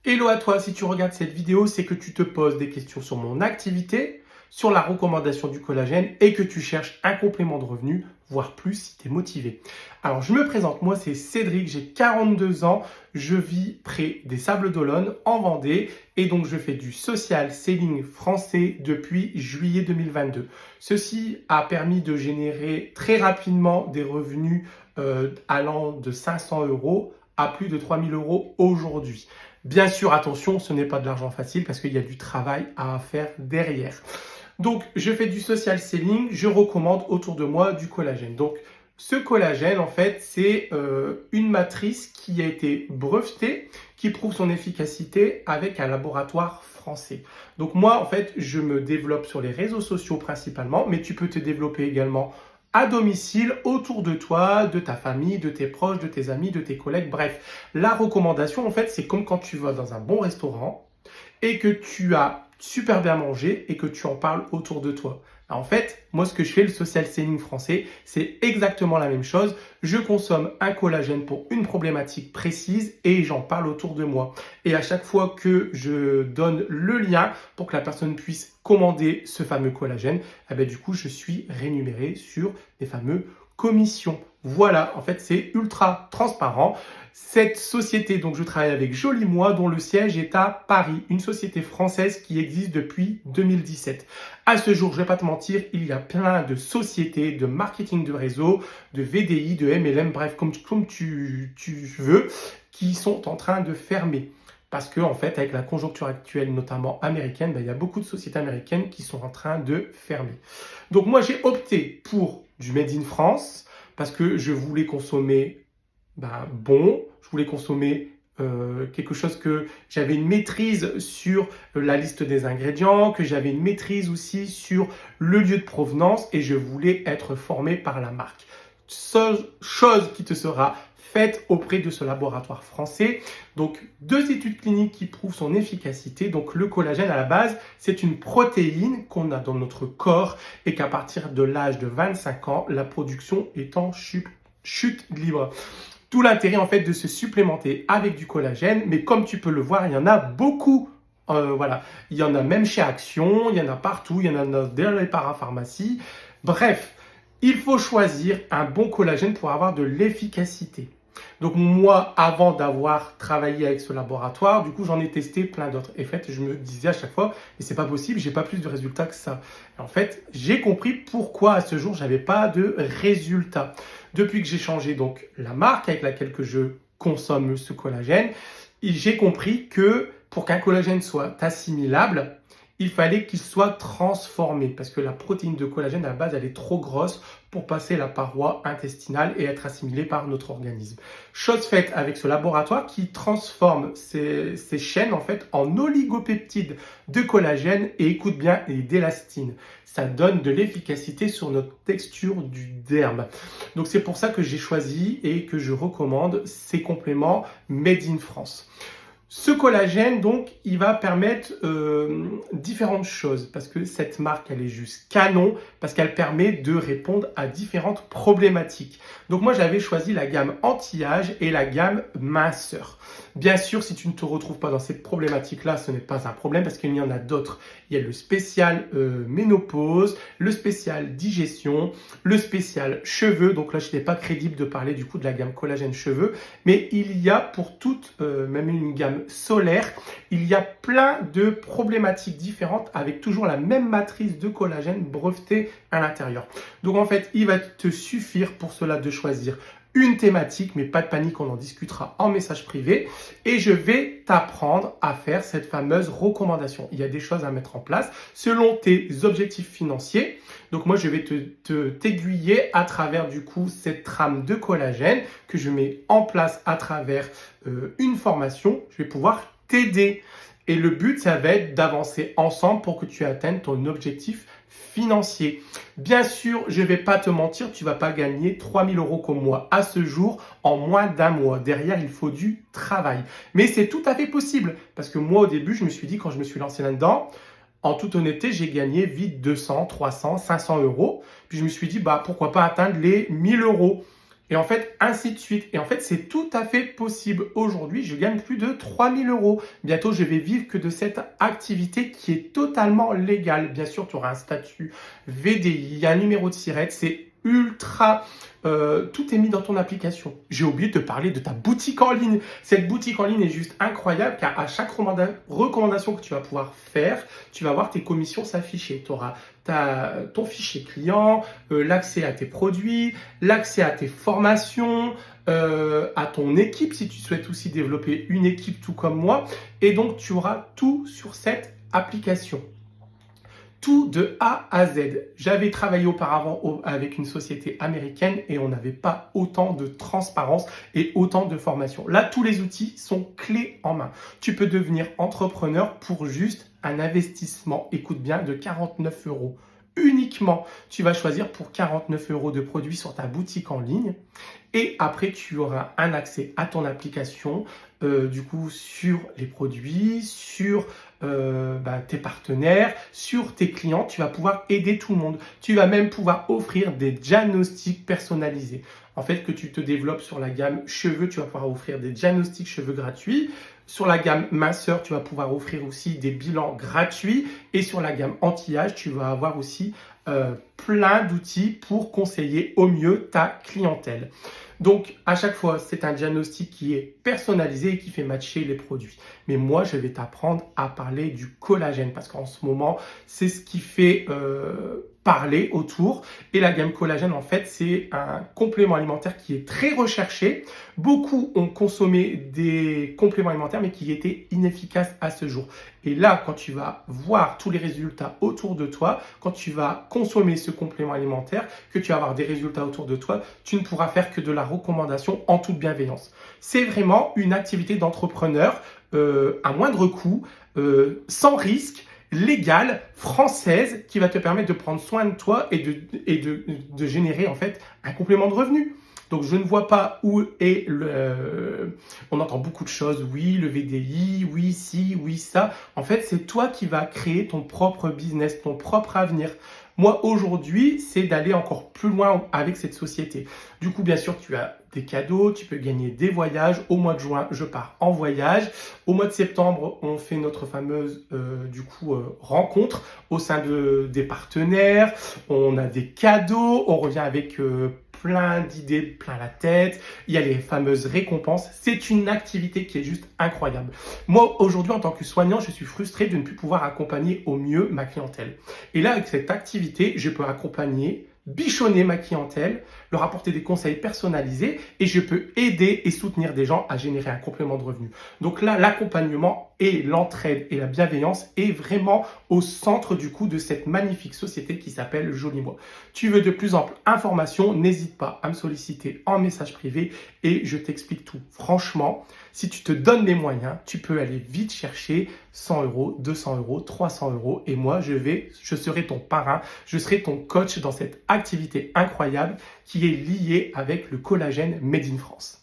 Hello à toi, si tu regardes cette vidéo, c'est que tu te poses des questions sur mon activité, sur la recommandation du collagène et que tu cherches un complément de revenu, voire plus si tu es motivé. Alors je me présente, moi c'est Cédric, j'ai 42 ans, je vis près des Sables d'Olonne en Vendée et donc je fais du social selling français depuis juillet 2022. Ceci a permis de générer très rapidement des revenus allant de 500 euros à plus de 3000 euros aujourd'hui. Bien sûr, attention, ce n'est pas de l'argent facile parce qu'il y a du travail à faire derrière. Donc, je fais du social selling, je recommande autour de moi du collagène. Donc, ce collagène, en fait, c'est une matrice qui a été brevetée, qui prouve son efficacité avec un laboratoire français. Donc, moi, en fait, je me développe sur les réseaux sociaux principalement, mais tu peux te développer également à domicile, autour de toi, de ta famille, de tes proches, de tes amis, de tes collègues. Bref, la recommandation, en fait, c'est comme quand tu vas dans un bon restaurant et que tu as super bien mangé et que tu en parles autour de toi. Alors, en fait, moi, ce que je fais, le social selling français, c'est exactement la même chose. Je consomme un collagène pour une problématique précise et j'en parle autour de moi. Et à chaque fois que je donne le lien pour que la personne puisse commander ce fameux collagène, eh bien, du coup, je suis rémunéré sur les fameux commissions. Voilà, en fait, c'est ultra transparent. Cette société, donc je travaille avec Joli Moi, dont le siège est à Paris, une société française qui existe depuis 2017. À ce jour, je vais pas te mentir, il y a plein de sociétés de marketing de réseau, de VDI, de MLM, bref, comme tu veux, qui sont en train de fermer. Parce que, en fait, avec la conjoncture actuelle, notamment américaine, il y a beaucoup de sociétés américaines qui sont en train de fermer. Donc, moi, j'ai opté pour du Made in France parce que je voulais consommer bon, je voulais consommer quelque chose que j'avais une maîtrise sur la liste des ingrédients, que j'avais une maîtrise aussi sur le lieu de provenance et je voulais être formé par la marque. Chose qui te sera faite auprès de ce laboratoire français. Donc, 2 études cliniques qui prouvent son efficacité. Donc, le collagène, à la base, c'est une protéine qu'on a dans notre corps et qu'à partir de l'âge de 25 ans, la production est en chute libre. Tout l'intérêt, en fait, de se supplémenter avec du collagène. Mais comme tu peux le voir, il y en a beaucoup. Voilà. Il y en a même chez Action, il y en a partout, il y en a dans les parapharmacies. Bref, il faut choisir un bon collagène pour avoir de l'efficacité. Donc moi, avant d'avoir travaillé avec ce laboratoire, du coup, j'en ai testé plein d'autres. Et en fait, je me disais à chaque fois, mais c'est pas possible, j'ai pas plus de résultats que ça. Et en fait, j'ai compris pourquoi à ce jour, j'avais pas de résultats. Depuis que j'ai changé donc la marque avec laquelle que je consomme ce collagène, j'ai compris que pour qu'un collagène soit assimilable, il fallait qu'il soit transformé parce que la protéine de collagène à la base elle est trop grosse pour passer la paroi intestinale et être assimilée par notre organisme. Chose faite avec ce laboratoire qui transforme ces chaînes en fait en oligopeptides de collagène et écoute bien et d'élastine. Ça donne de l'efficacité sur notre texture du derme. Donc c'est pour ça que j'ai choisi et que je recommande ces compléments Made in France. Ce collagène, donc, il va permettre différentes choses parce que cette marque, elle est juste canon parce qu'elle permet de répondre à différentes problématiques. Donc, moi, j'avais choisi la gamme anti-âge et la gamme minceur. Bien sûr, si tu ne te retrouves pas dans cette problématique-là, ce n'est pas un problème parce qu'il y en a d'autres. Il y a le spécial ménopause, le spécial digestion, le spécial cheveux. Donc là, je n'étais pas crédible de parler du coup de la gamme collagène cheveux, mais il y a pour toutes, même une gamme solaire, il y a plein de problématiques différentes avec toujours la même matrice de collagène brevetée à l'intérieur. Donc en fait, il va te suffire pour cela de choisir une thématique, mais pas de panique, on en discutera en message privé et je vais t'apprendre à faire cette fameuse recommandation. Il y a des choses à mettre en place selon tes objectifs financiers. Donc moi, je vais t'aiguiller à travers du coup cette trame de collagène que je mets en place à travers une formation. Je vais pouvoir t'aider. Et le but, ça va être d'avancer ensemble pour que tu atteignes ton objectif financier. Bien sûr, je ne vais pas te mentir, tu ne vas pas gagner 3000 euros comme moi à ce jour en moins d'un mois. Derrière, il faut du travail. Mais c'est tout à fait possible parce que moi, au début, je me suis dit, quand je me suis lancé là-dedans, en toute honnêteté, j'ai gagné vite 200, 300, 500 euros. Puis je me suis dit, pourquoi pas atteindre les 1000 euros. Et en fait, ainsi de suite. Et en fait, c'est tout à fait possible. Aujourd'hui, je gagne plus de 3000 euros. Bientôt, je vais vivre que de cette activité qui est totalement légale. Bien sûr, tu auras un statut VDI, un numéro de SIRET. C'est ultra... tout est mis dans ton application. J'ai oublié de te parler de ta boutique en ligne. Cette boutique en ligne est juste incroyable car à chaque recommandation que tu vas pouvoir faire, tu vas voir tes commissions s'afficher. Tu auras ton fichier client, l'accès à tes produits, l'accès à tes formations, à ton équipe si tu souhaites aussi développer une équipe tout comme moi. Et donc, tu auras tout sur cette application. Tout de A à Z. J'avais travaillé auparavant avec une société américaine et on n'avait pas autant de transparence et autant de formation. Là, tous les outils sont clés en main. Tu peux devenir entrepreneur pour juste un investissement, écoute bien, de 49 euros. Uniquement, tu vas choisir pour 49 euros de produits sur ta boutique en ligne et après tu auras un accès à ton application du coup sur les produits, sur tes partenaires, sur tes clients. Tu vas pouvoir aider tout le monde. Tu vas même pouvoir offrir des diagnostics personnalisés. En fait, que tu te développes sur la gamme cheveux, tu vas pouvoir offrir des diagnostics cheveux gratuits. Sur la gamme minceur, tu vas pouvoir offrir aussi des bilans gratuits. Et sur la gamme anti-âge, tu vas avoir aussi plein d'outils pour conseiller au mieux ta clientèle. Donc, à chaque fois, c'est un diagnostic qui est personnalisé et qui fait matcher les produits. Mais moi, je vais t'apprendre à parler du collagène parce qu'en ce moment, c'est ce qui fait parler autour. Et la gamme collagène, en fait, c'est un complément alimentaire qui est très recherché. Beaucoup ont consommé des compléments alimentaires, mais qui étaient inefficaces à ce jour. Et là, quand tu vas voir tous les résultats autour de toi, quand tu vas consommer ce complément alimentaire, que tu vas avoir des résultats autour de toi, tu ne pourras faire que de la recommandation en toute bienveillance. C'est vraiment une activité d'entrepreneur à moindre coût, sans risque, légale, française, qui va te permettre de prendre soin de toi et de générer en fait un complément de revenu. Donc, je ne vois pas où est on entend beaucoup de choses. Oui, le VDI, oui, ci, oui, ça. En fait, c'est toi qui vas créer ton propre business, ton propre avenir. Moi, aujourd'hui, c'est d'aller encore plus loin avec cette société. Du coup, bien sûr, tu as des cadeaux, tu peux gagner des voyages. Au mois de juin, je pars en voyage. Au mois de septembre, on fait notre fameuse rencontre au sein des partenaires. On a des cadeaux, on revient avec plein d'idées, plein la tête. Il y a les fameuses récompenses. C'est une activité qui est juste incroyable. Moi, aujourd'hui, en tant que soignant, je suis frustré de ne plus pouvoir accompagner au mieux ma clientèle. Et là, avec cette activité, je peux accompagner, bichonner ma clientèle, leur apporter des conseils personnalisés et je peux aider et soutenir des gens à générer un complément de revenu. Donc là, l'accompagnement et l'entraide et la bienveillance est vraiment au centre du coup de cette magnifique société qui s'appelle Joli Moi. Tu veux de plus amples informations, n'hésite pas à me solliciter en message privé et je t'explique tout. Franchement, si tu te donnes les moyens, tu peux aller vite chercher 100 euros, 200 euros, 300 euros et moi, je serai ton parrain, je serai ton coach dans cette activité incroyable qui est liée avec le collagène Made in France.